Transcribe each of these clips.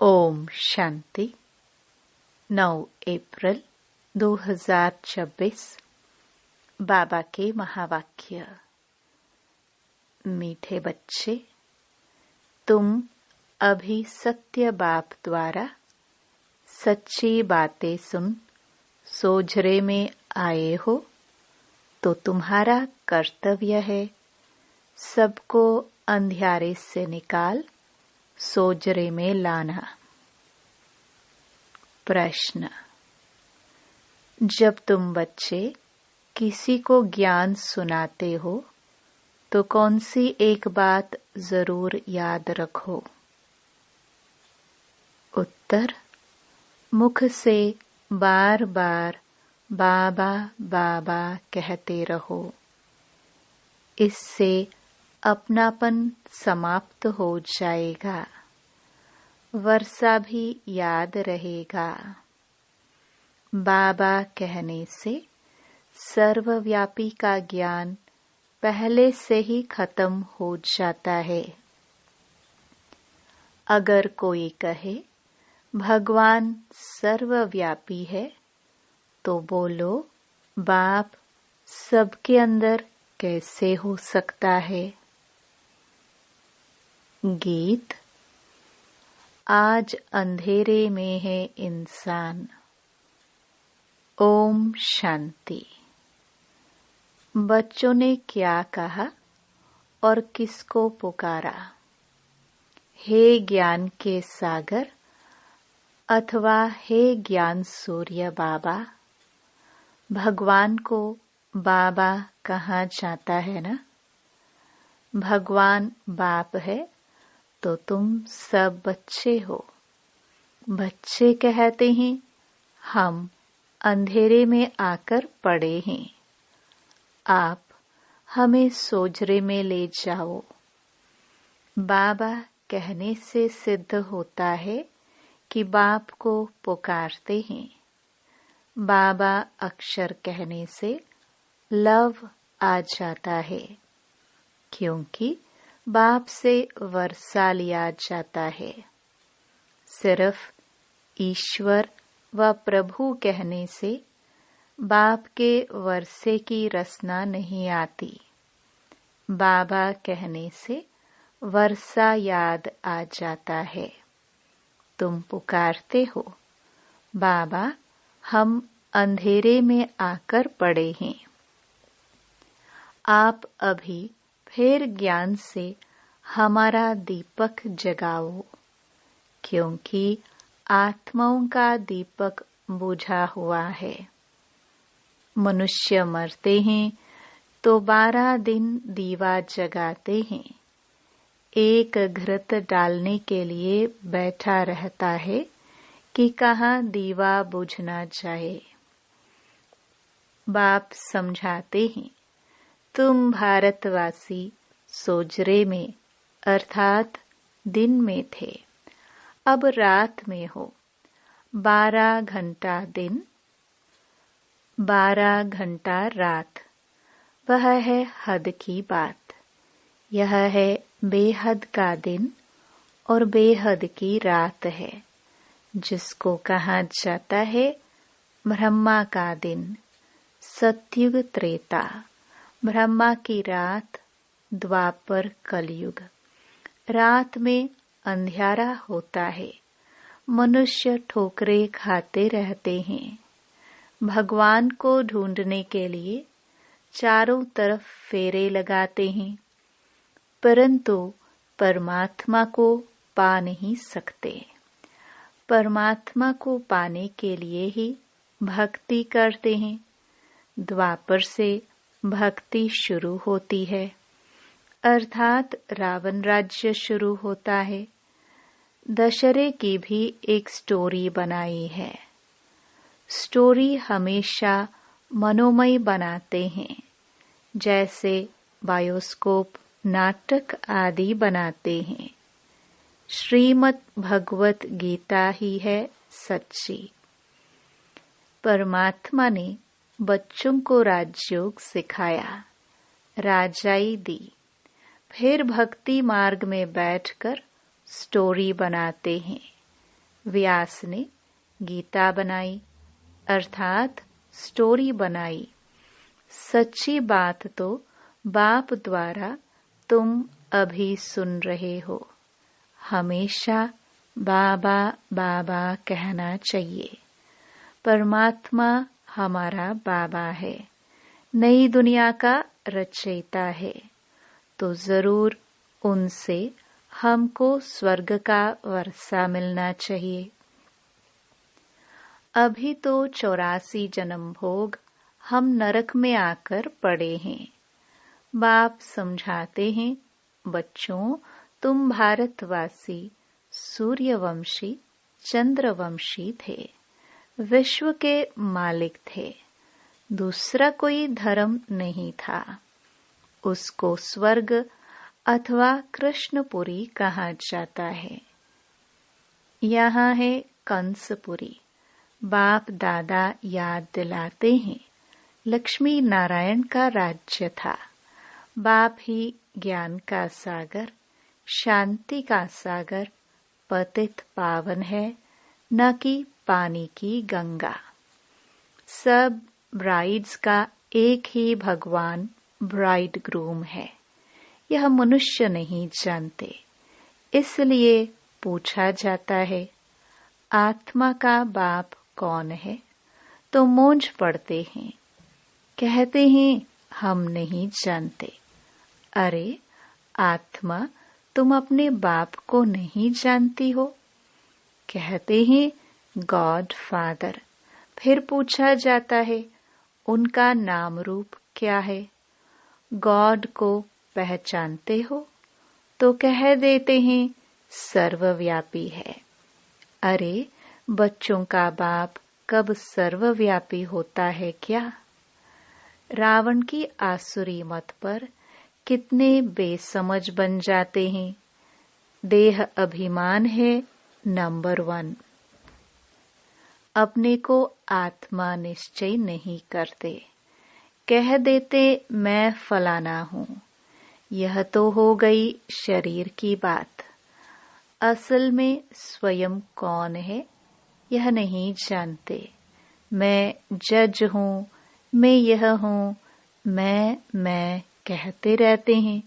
ओम शांति। 9 अप्रैल 2026। बाबा के महावाक्य। मीठे बच्चे, तुम अभी सत्य बाप द्वारा सच्ची बातें सुन सोझरे में आए हो, तो तुम्हारा कर्तव्य है सबको अंधियारे से निकाल सोजरे में लाना। प्रश्न। जब तुम बच्चे किसी को ज्ञान सुनाते हो तो कौन सी एक बात जरूर याद रखो? उत्तर। मुख से बार बार बाबा बाबा कहते रहो। इससे अपनापन समाप्त हो जाएगा, वर्षा भी याद रहेगा। बाबा कहने से सर्वव्यापी का ज्ञान पहले से ही खत्म हो जाता है। अगर कोई कहे भगवान सर्वव्यापी है, तो बोलो बाप सबके अंदर कैसे हो सकता है? गीत। आज अंधेरे में है इंसान। ओम शांति। बच्चों ने क्या कहा और किसको पुकारा? हे ज्ञान के सागर अथवा हे ज्ञान सूर्य बाबा। भगवान को बाबा कहा जाता है ना? भगवान बाप है तो तुम सब बच्चे हो। बच्चे कहते हैं हम अंधेरे में आकर पड़े हैं, आप हमें सोजरे में ले जाओ। बाबा कहने से सिद्ध होता है कि बाप को पुकारते हैं। बाबा अक्षर कहने से लव आ जाता है, क्योंकि बाप से वर्षा लिया जाता है। सिर्फ ईश्वर व प्रभु कहने से बाप के वर्षे की रसना नहीं आती। बाबा कहने से वर्षा याद आ जाता है। तुम पुकारते हो बाबा, हम अंधेरे में आकर पड़े हैं। आप अभी फिर ज्ञान से हमारा दीपक जगाओ, क्योंकि आत्माओं का दीपक बुझा हुआ है। मनुष्य मरते हैं तो 12 दिन दीवा जगाते हैं। एक घृत डालने के लिए बैठा रहता है कि कहाँ दीवा बुझना जाए। बाप समझाते हैं तुम भारतवासी सोजरे में अर्थात दिन में थे, अब रात में हो। 12 घंटा दिन, 12 घंटा रात, वह है हद की बात। यह है बेहद का दिन और बेहद की रात है, जिसको कहा जाता है ब्रह्मा का दिन, सतयुग त्रेता। ब्रह्मा की रात, द्वापर कलयुग। रात में अंधियारा होता है, मनुष्य ठोकरे खाते रहते हैं। भगवान को ढूंढने के लिए चारों तरफ फेरे लगाते हैं, परंतु परमात्मा को पा नहीं सकते। परमात्मा को पाने के लिए ही भक्ति करते हैं। द्वापर से भक्ति शुरू होती है, अर्थात रावण राज्य शुरू होता है। दशहरे की भी एक स्टोरी बनाई है। स्टोरी हमेशा मनोमय बनाते हैं, जैसे बायोस्कोप नाटक आदि बनाते हैं। श्रीमद् भगवत गीता ही है सच्ची। परमात्मा ने बच्चों को राजयोग सिखाया, राजाई दी, फिर भक्ति मार्ग में बैठकर स्टोरी बनाते हैं। व्यास ने गीता बनाई, अर्थात स्टोरी बनाई। सच्ची बात तो बाप द्वारा तुम अभी सुन रहे हो। हमेशा बाबा बाबा कहना चाहिए। परमात्मा हमारा बाबा है, नई दुनिया का रचयिता है, तो जरूर उनसे हमको स्वर्ग का वर्षा मिलना चाहिए। अभी तो 84 जन्म भोग हम नरक में आकर पड़े हैं। बाप समझाते हैं, बच्चों तुम भारतवासी सूर्यवंशी चंद्रवंशी थे, विश्व के मालिक थे, दूसरा कोई धर्म नहीं था। उसको स्वर्ग अथवा कृष्णपुरी कहा जाता है। यहाँ है कंसपुरी। बाप दादा याद दिलाते हैं, लक्ष्मी नारायण का राज्य था। बाप ही ज्ञान का सागर, शांति का सागर, पतित पावन है, न कि पानी की गंगा। सब ब्राइड्स का एक ही भगवान ब्राइड ग्रूम है, यह मनुष्य नहीं जानते। इसलिए पूछा जाता है, आत्मा का बाप कौन है? तो मूंझ पड़ते हैं, कहते हैं हम नहीं जानते। अरे आत्मा, तुम अपने बाप को नहीं जानती हो? कहते हैं गॉड फादर। फिर पूछा जाता है, उनका नाम रूप क्या है? गॉड को पहचानते हो? तो कह देते हैं सर्वव्यापी है। अरे बच्चों का बाप कब सर्वव्यापी होता है क्या? रावण की आसुरी मत पर कितने बेसमझ बन जाते हैं। देह अभिमान है नंबर 1। अपने को आत्मा निश्चय नहीं करते, कह देते मैं फलाना हूँ। यह तो हो गई शरीर की बात। असल में स्वयं कौन है यह नहीं जानते। मैं जज हूँ, मैं यह हूँ, मैं कहते रहते हैं,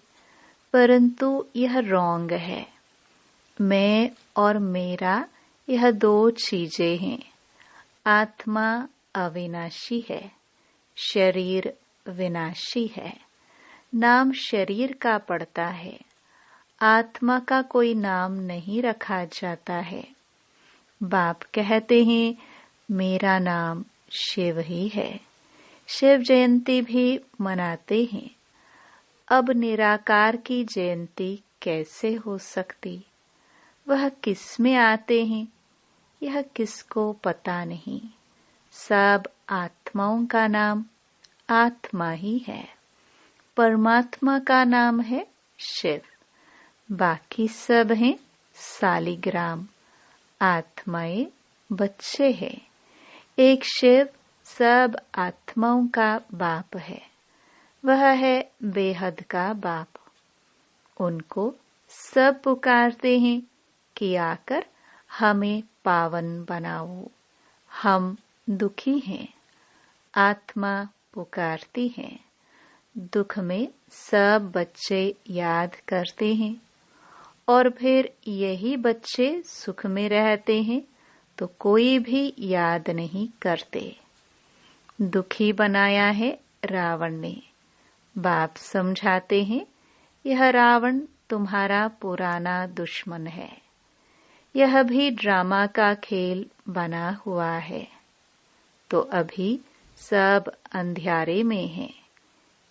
परंतु यह रॉन्ग है। मैं और मेरा यह 2 चीजें हैं। आत्मा अविनाशी है, शरीर विनाशी है। नाम शरीर का पड़ता है, आत्मा का कोई नाम नहीं रखा जाता है। बाप कहते हैं मेरा नाम शिव ही है। शिव जयंती भी मनाते हैं। अब निराकार की जयंती कैसे हो सकती? वह किस में आते हैं यह किसको पता नहीं। सब आत्माओं का नाम आत्मा ही है। परमात्मा का नाम है शिव, बाकी सब हैं सालिग्राम। आत्माएं बच्चे हैं। एक शिव सब आत्माओं का बाप है। वह है बेहद का बाप। उनको सब पुकारते हैं कि आकर हमें पावन बनाओ। हम दुखी हैं, आत्मा पुकारती है। दुख में सब बच्चे याद करते हैं और फिर यही बच्चे सुख में रहते हैं तो कोई भी याद नहीं करते। दुखी बनाया है रावण ने। बाप समझाते हैं यह रावण तुम्हारा पुराना दुश्मन है। यह भी ड्रामा का खेल बना हुआ है। तो अभी सब अंधियारे में हैं,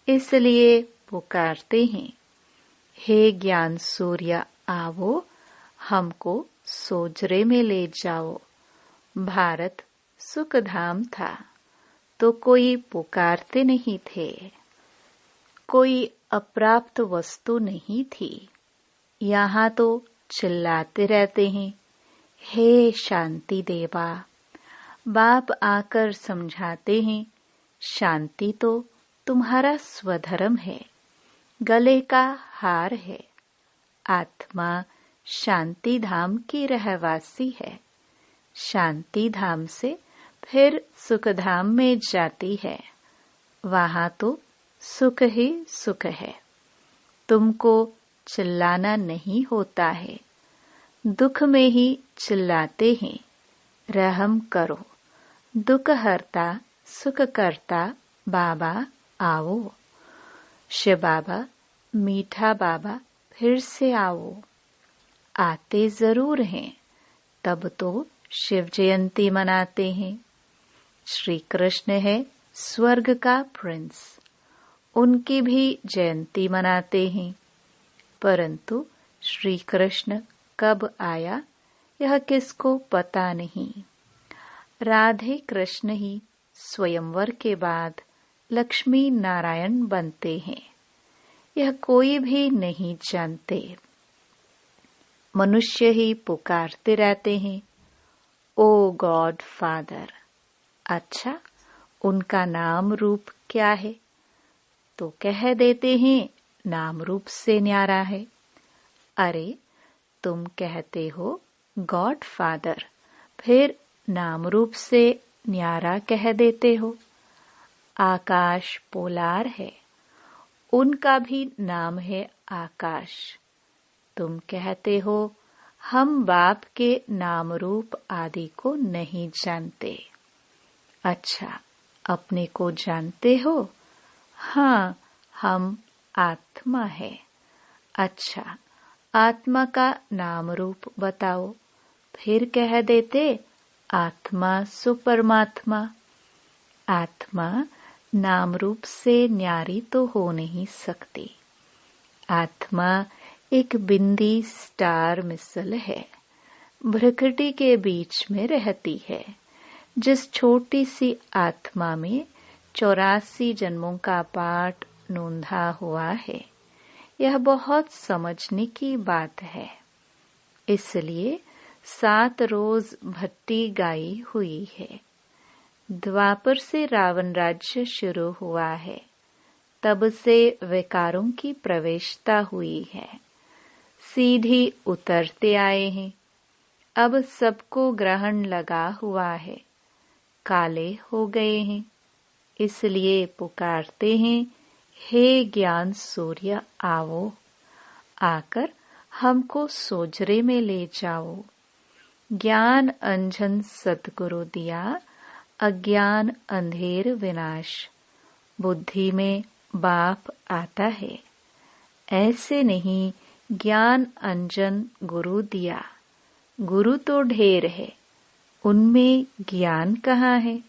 इसलिए पुकारते हैं हे ज्ञान सूर्य आवो, हमको सोजरे में ले जाओ। भारत सुखधाम था तो कोई पुकारते नहीं थे। कोई अप्राप्त वस्तु नहीं थी। यहाँ तो चिल्लाते रहते हैं हे शांति देवा। बाप आकर समझाते हैं शांति तो तुम्हारा स्वधर्म है, गले का हार है। आत्मा शांति धाम की रहवासी है। शांति धाम से फिर सुख धाम में जाती है। वहां तो सुख ही सुख है। तुमको चिल्लाना नहीं होता है। दुख में ही चिल्लाते हैं। रहम करो। दुख हरता सुख करता बाबा आओ। शिव बाबा, मीठा बाबा, फिर से आओ। आते जरूर हैं, तब तो शिव जयंती मनाते हैं। श्री कृष्ण है स्वर्ग का प्रिंस, उनकी भी जयंती मनाते हैं। परंतु श्री कृष्ण कब आया यह किसको पता नहीं। राधे कृष्ण ही स्वयंवर के बाद लक्ष्मी नारायण बनते हैं, यह कोई भी नहीं जानते। मनुष्य ही पुकारते रहते हैं, ओ गॉड फादर। अच्छा, उनका नाम रूप क्या है? तो कह देते हैं नाम रूप से न्यारा है। अरे, तुम कहते हो गॉड फादर, फिर नाम रूप से न्यारा कह देते हो। आकाश पोलार है, उनका भी नाम है आकाश। तुम कहते हो हम बाप के नाम रूप आदि को नहीं जानते। अच्छा, अपने को जानते हो? हाँ, हम आत्मा है। अच्छा, आत्मा का नाम रूप बताओ। फिर कह देते आत्मा सो परमात्मा। आत्मा नाम रूप से न्यारी तो हो नहीं सकती। आत्मा एक बिंदी स्टार मिसल है, भ्रकटी के बीच में रहती है। जिस छोटी सी आत्मा में 84 जन्मों का पाठ नोंधा हुआ है, यह बहुत समझने की बात है। इसलिए 7 रोज भट्टी गाई हुई है। द्वापर से रावण राज्य शुरू हुआ है, तब से विकारों की प्रवेशता हुई है। सीधी उतरते आए हैं। अब सबको ग्रहण लगा हुआ है, काले हो गए हैं। इसलिए पुकारते हैं, हे ज्ञान सूर्य आओ, आकर हमको सोजरे में ले जाओ। ज्ञान अंजन सद्गुरु दिया, अज्ञान अंधेर विनाश। बुद्धि में बाप आता है, ऐसे नहीं ज्ञान अंजन गुरु दिया। गुरु तो ढेर है, उनमें ज्ञान कहाँ है?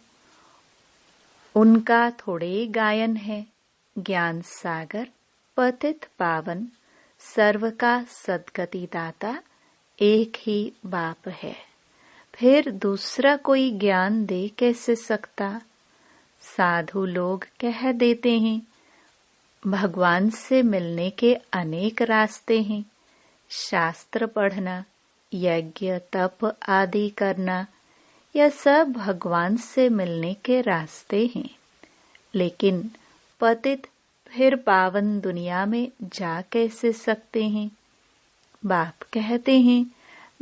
उनका थोड़े गायन है। ज्ञान सागर पतित पावन, सर्व का सद्गति दाता एक ही बाप है। फिर दूसरा कोई ज्ञान दे कैसे सकता? साधु लोग कह देते हैं, भगवान से मिलने के अनेक रास्ते हैं। शास्त्र पढ़ना, यज्ञ तप आदि करना, यह सब भगवान से मिलने के रास्ते हैं। लेकिन पतित फिर पावन दुनिया में जा कैसे सकते हैं? बाप कहते हैं,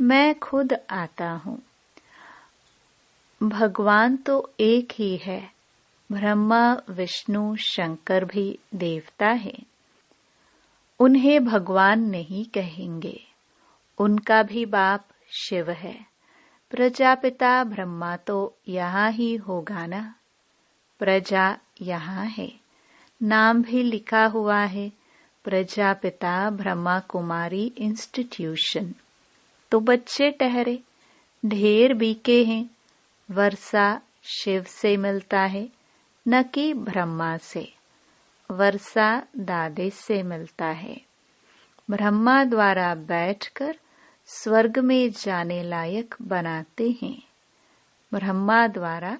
मैं खुद आता हूँ। भगवान तो एक ही है। ब्रह्मा विष्णु शंकर भी देवता है। उन्हें भगवान नहीं कहेंगे, उनका भी बाप शिव है। प्रजापिता ब्रह्मा तो यहाँ ही होगा ना। प्रजा यहाँ है, नाम भी लिखा हुआ है, प्रजापिता ब्रह्मा कुमारी इंस्टीट्यूशन। तो बच्चे ठहरे, ढेर बीके हैं। वर्षा शिव से मिलता है, न कि ब्रह्मा से। वर्षा दादे से मिलता है। ब्रह्मा द्वारा बैठकर स्वर्ग में जाने लायक बनाते हैं। ब्रह्मा द्वारा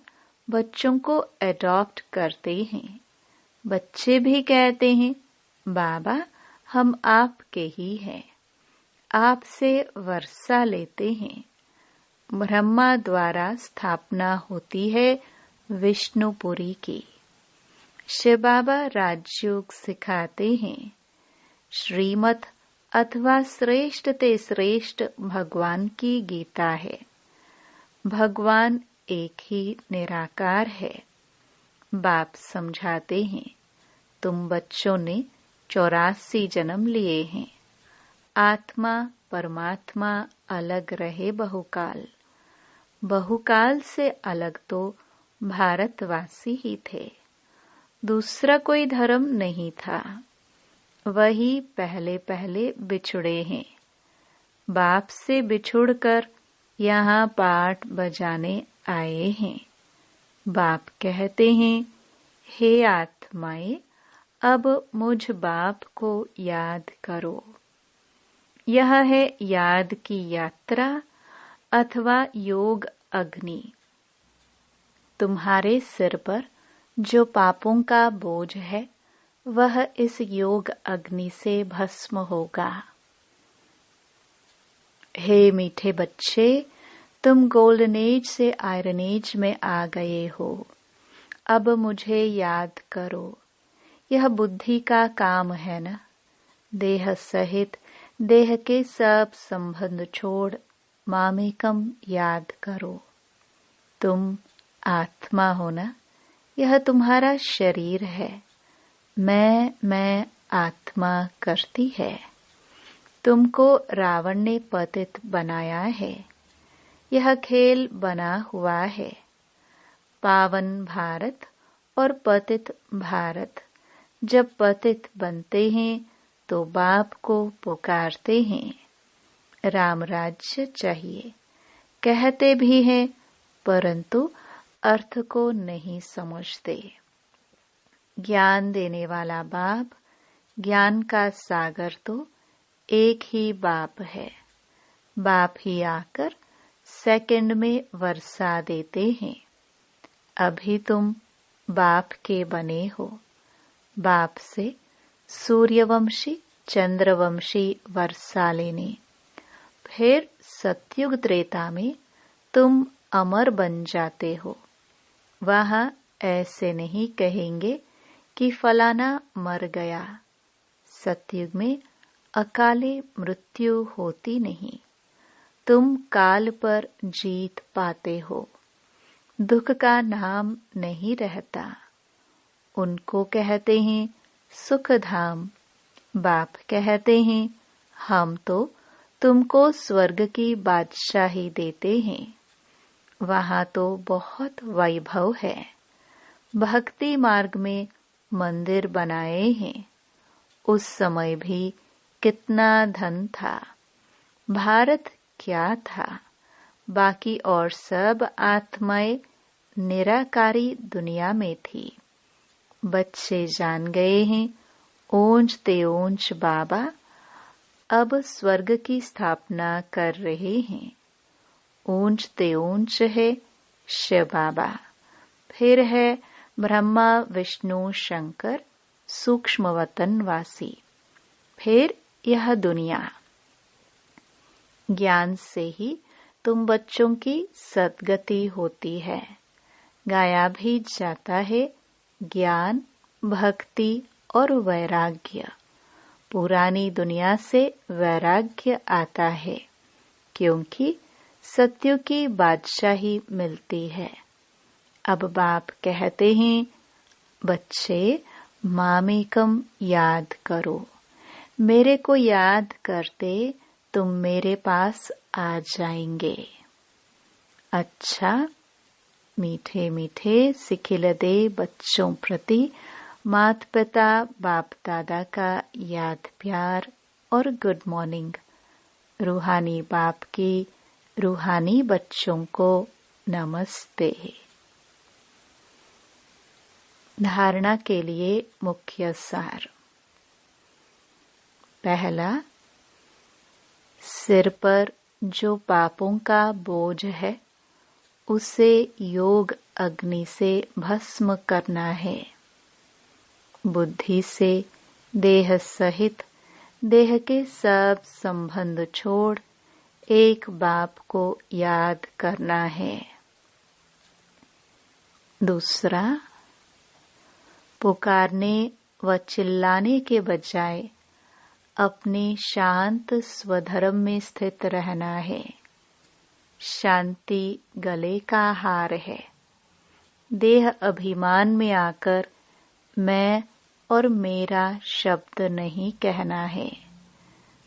बच्चों को एडॉप्ट करते हैं। बच्चे भी कहते हैं, बाबा हम आपके ही हैं। आपसे वर्षा लेते हैं। ब्रह्मा द्वारा स्थापना होती है विष्णुपुरी की। शिव बाबा राजयोग सिखाते हैं। श्रीमत अथवा श्रेष्ठ ते श्रेष्ठ भगवान की गीता है। भगवान एक ही निराकार है। बाप समझाते हैं, तुम बच्चों ने 84 जन्म लिए हैं। आत्मा परमात्मा अलग रहे बहुकाल। बहुकाल से अलग तो भारतवासी ही थे, दूसरा कोई धर्म नहीं था। वही पहले पहले बिछुड़े हैं। बाप से बिछुड़कर यहाँ पाठ बजाने आए हैं। बाप कहते हैं, हे आत्माएं, अब मुझ बाप को याद करो। यह है याद की यात्रा अथवा योग अग्नि। तुम्हारे सिर पर जो पापों का बोझ है वह इस योग अग्नि से भस्म होगा। हे मीठे बच्चे, तुम गोल्डन एज से आयरन एज में आ गए हो। अब मुझे याद करो। यह बुद्धि का काम है ना। देह सहित देह के सब संबंध छोड़ मामेकम याद करो। तुम आत्मा हो ना। यह तुम्हारा शरीर है। मैं आत्मा करती है। तुमको रावण ने पतित बनाया है। यह खेल बना हुआ है। पावन भारत और पतित भारत। जब पतित बनते हैं तो बाप को पुकारते हैं। राम राज्य चाहिए कहते भी हैं, परंतु अर्थ को नहीं समझते। ज्ञान देने वाला बाप, ज्ञान का सागर तो एक ही बाप है। बाप ही आकर सेकंड में वर्षा देते हैं। अभी तुम बाप के बने हो। बाप से सूर्यवंशी चंद्रवंशी वर्षा लेने। फिर सतयुग त्रेता में तुम अमर बन जाते हो। वहां ऐसे नहीं कहेंगे कि फलाना मर गया। सतयुग में अकाले मृत्यु होती नहीं। तुम काल पर जीत पाते हो। दुख का नाम नहीं रहता। उनको कहते हैं सुख धाम। बाप कहते हैं, हम तो तुमको स्वर्ग की बादशाही देते हैं। वहां तो बहुत वैभव है। भक्ति मार्ग में मंदिर बनाए हैं। उस समय भी कितना धन था। भारत क्या था। बाकी और सब आत्माएं निराकारी दुनिया में थी। बच्चे जान गए हैं, ऊंच ते ऊंच बाबा अब स्वर्ग की स्थापना कर रहे हैं। ऊंच ते ऊंच है शिव बाबा। फिर है ब्रह्मा विष्णु शंकर सूक्ष्म वतन वासी। फिर यह दुनिया। ज्ञान से ही तुम बच्चों की सद्गति होती है। गाया भी जाता है ज्ञान, भक्ति और वैराग्य। पुरानी दुनिया से वैराग्य आता है, क्योंकि सत्य की बादशाही मिलती है। अब बाप कहते हैं, बच्चे मामेकम याद करो। मेरे को याद करते तुम मेरे पास आ जाएंगे। अच्छा, मीठे मीठे सिखिलदे बच्चों प्रति माता पिता बाप दादा का याद प्यार और गुड मॉर्निंग। रूहानी बाप की रूहानी बच्चों को नमस्ते। धारणा के लिए मुख्य सार। पहला, सिर पर जो पापों का बोझ है उसे योग अग्नि से भस्म करना है। बुद्धि से देह सहित देह के सब संबंध छोड़ एक बाप को याद करना है। दूसरा, पुकारने व चिल्लाने के बजाय अपने शांत स्वधर्म में स्थित रहना है। शांति गले का हार है। देह अभिमान में आकर मैं और मेरा शब्द नहीं कहना है।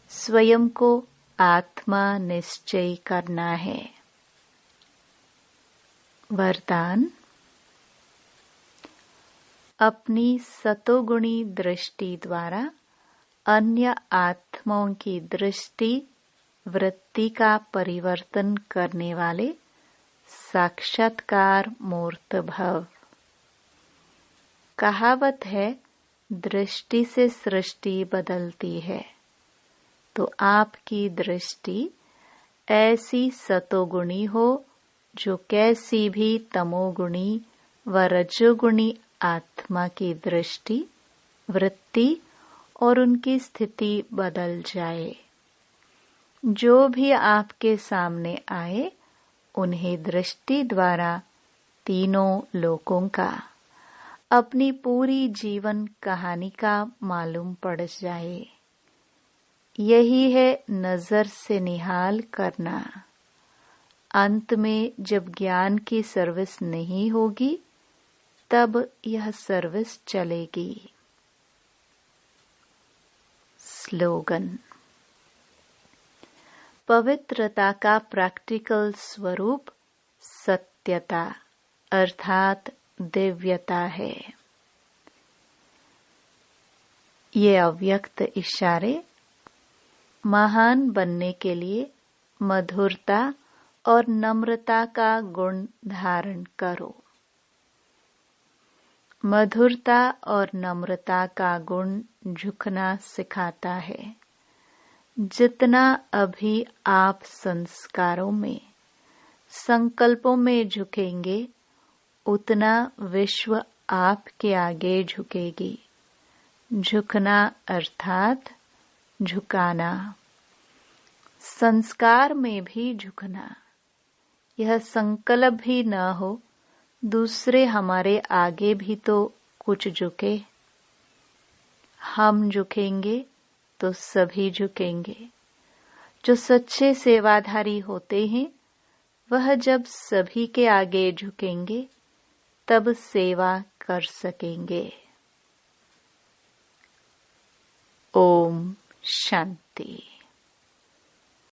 स्वयं को आत्मा निश्चय करना है। वरदान। अपनी सतोगुणी दृष्टि द्वारा अन्य आत्माओं की दृष्टि वृत्ति का परिवर्तन करने वाले साक्षात्कार मूर्त भव। कहावत है, दृष्टि से सृष्टि बदलती है। तो आपकी दृष्टि ऐसी सतोगुणी हो जो कैसी भी तमोगुणी व रजोगुणी आत्मा की दृष्टि वृत्ति और उनकी स्थिति बदल जाए। जो भी आपके सामने आए उन्हें दृष्टि द्वारा तीनों लोकों का, अपनी पूरी जीवन कहानी का मालूम पड़ जाए। यही है नजर से निहाल करना। अंत में जब ज्ञान की सर्विस नहीं होगी तब यह सर्विस चलेगी। स्लोगन। पवित्रता का प्रैक्टिकल स्वरूप सत्यता अर्थात दिव्यता है। ये अव्यक्त इशारे महान बनने के लिए मधुरता और नम्रता का गुण धारण करो। मधुरता और नम्रता का गुण झुकना सिखाता है। जितना अभी आप संस्कारों में, संकल्पों में झुकेंगे उतना विश्व आपके आगे झुकेगी। झुकना अर्थात झुकाना। संस्कार में भी झुकना। यह संकल्प भी न हो दूसरे हमारे आगे भी तो कुछ झुके। हम झुकेंगे तो सभी झुकेंगे। जो सच्चे सेवाधारी होते हैं वह जब सभी के आगे झुकेंगे तब सेवा कर सकेंगे। ओम शांति।